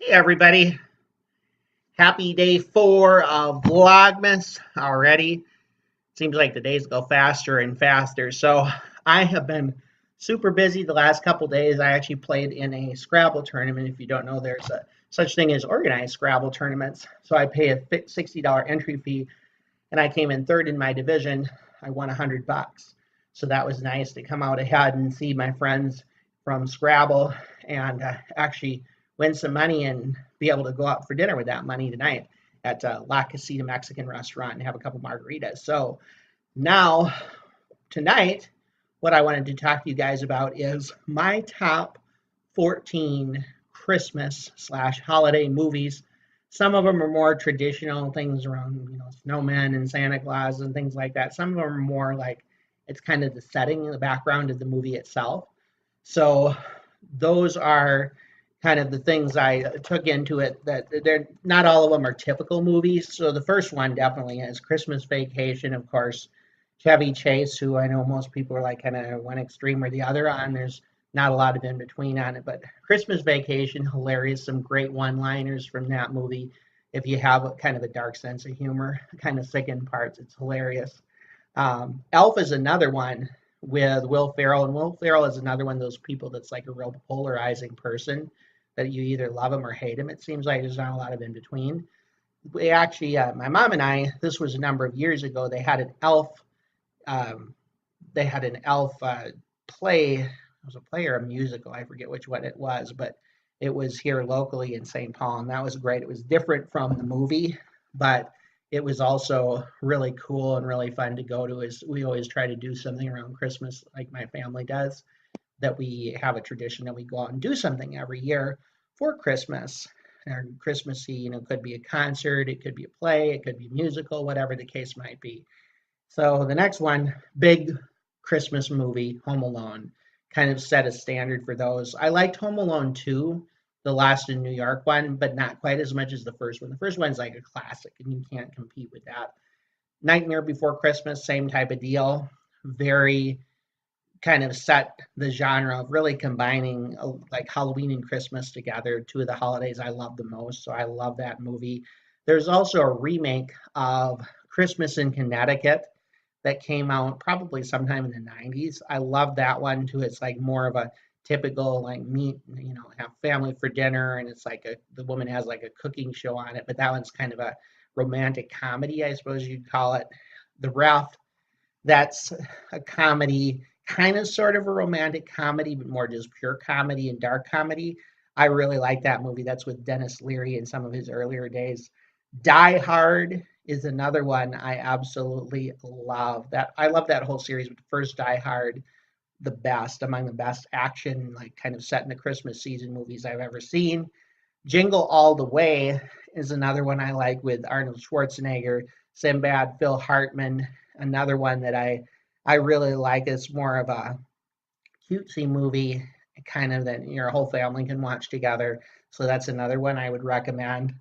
Hey everybody, happy day 4 of Vlogmas already. Seems like the days go faster and faster. So I have been super busy the last couple days. I actually played in a Scrabble tournament. If you don't know, there's a such thing as organized Scrabble tournaments. So I pay a $60 entry fee, and I came in third in my division. I won $100. So that was nice to come out ahead and see my friends from Scrabble and actually win some money and be able to go out for dinner with that money tonight at La Casita Mexican restaurant and have a couple margaritas. So now, tonight, what I wanted to talk to you guys about is my top 14 Christmas slash holiday movies. Some of them are more traditional things around, snowmen and Santa Claus and things like that. Some of them are more like it's kind of the setting in the background of the movie itself. So those are kind of the things I took into it that they're not all of them are typical movies. So the first one definitely is Christmas Vacation, of course. Chevy Chase, who I know most people are like kind of one extreme or the other on. There's not a lot of in between on it, but Christmas Vacation, hilarious. Some great one liners from that movie. If you have kind of a dark sense of humor, kind of sick in parts, it's hilarious. Elf is another one with Will Ferrell, and Will Ferrell is another one of those people that's like a real polarizing person that you either love him or hate him. It seems like there's not a lot of in between. We actually, my mom and I, this was a number of years ago. Um, they had an elf play. It was a play or a musical. I forget which one it was, but it was here locally in St. Paul, and that was great. It was different from the movie, but it was also really cool and really fun to go to. Is we always try to do something around Christmas, like my family does. That we have a tradition that we go out and do something every year for Christmas. Or Christmassy, could be a concert, it could be a play, it could be a musical, whatever the case might be. So the next one, big Christmas movie, Home Alone, kind of set a standard for those. I liked Home Alone 2, the Lost in New York one, but not quite as much as the first one. The first one's like a classic, and you can't compete with that. Nightmare Before Christmas, same type of deal. Very kind of set the genre of really combining like Halloween and Christmas together, two of the holidays I love the most. So I love that movie. There's also a remake of Christmas in Connecticut that came out probably sometime in the 90s. I love that one too. It's like more of a typical like meet, have family for dinner, and it's like the woman has like a cooking show on it, but that one's kind of a romantic comedy, I suppose you'd call it. The Ref, that's a comedy, kind of sort of a romantic comedy, but more just pure comedy and dark comedy. I really like that movie. That's with Dennis Leary in some of his earlier days. Die Hard is another one I absolutely love. That I love that whole series, but the first Die Hard, the best, among the best action, like kind of set in the Christmas season movies I've ever seen. Jingle All the Way is another one I like with Arnold Schwarzenegger, Sinbad, Phil Hartman. Another one that I really like. It's more of a cutesy movie, kind of that your whole family can watch together. So that's another one I would recommend.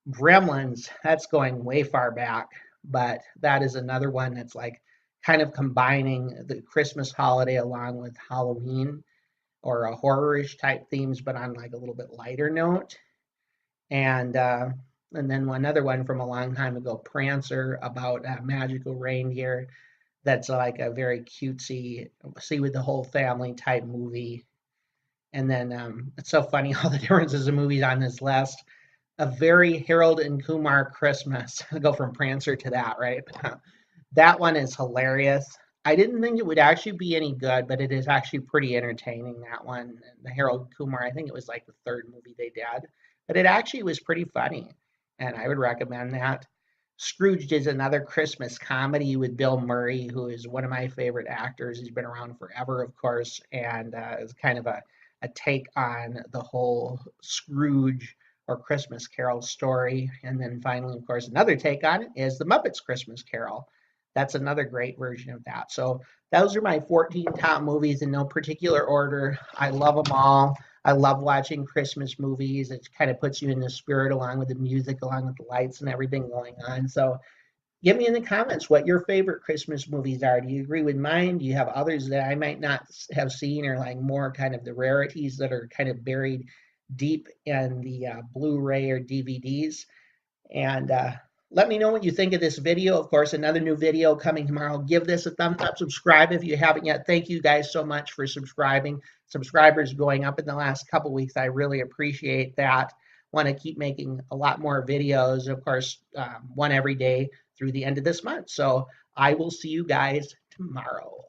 Gremlins, that's going way far back, but that is another one that's like kind of combining the Christmas holiday along with Halloween or a horror-ish type themes, but on like a little bit lighter note. And uh, and then another one from a long time ago, Prancer, about a magical reindeer. That's like a very cutesy, see with the whole family type movie. And then it's so funny all the differences of movies on this list. A very Harold and Kumar Christmas. I go from Prancer to that, right? That one is hilarious. I didn't think it would actually be any good, but it is actually pretty entertaining. That one, the Harold Kumar, I think it was like the third movie they did, but it actually was pretty funny, and I would recommend that. Scrooged is another Christmas comedy with Bill Murray, who is one of my favorite actors. He's been around forever, of course, and is kind of a take on the whole Scrooge or Christmas Carol story. And then finally, of course, another take on it is the Muppets Christmas Carol. That's another great version of that. So those are my 14 top movies in no particular order. I love them all. I love watching Christmas movies. It kind of puts you in the spirit along with the music, along with the lights and everything going on. So give me in the comments what your favorite Christmas movies are. Do you agree with mine? Do you have others that I might not have seen, or like more kind of the rarities that are kind of buried deep in the Blu-ray or DVDs. And let me know what you think of this video. Of course, another new video coming tomorrow. Give this a thumbs up. Subscribe if you haven't yet. Thank you guys so much for subscribing. Subscribers going up in the last couple weeks. I really appreciate that. Want to keep making a lot more videos. Of course, one every day through the end of this month. So I will see you guys tomorrow.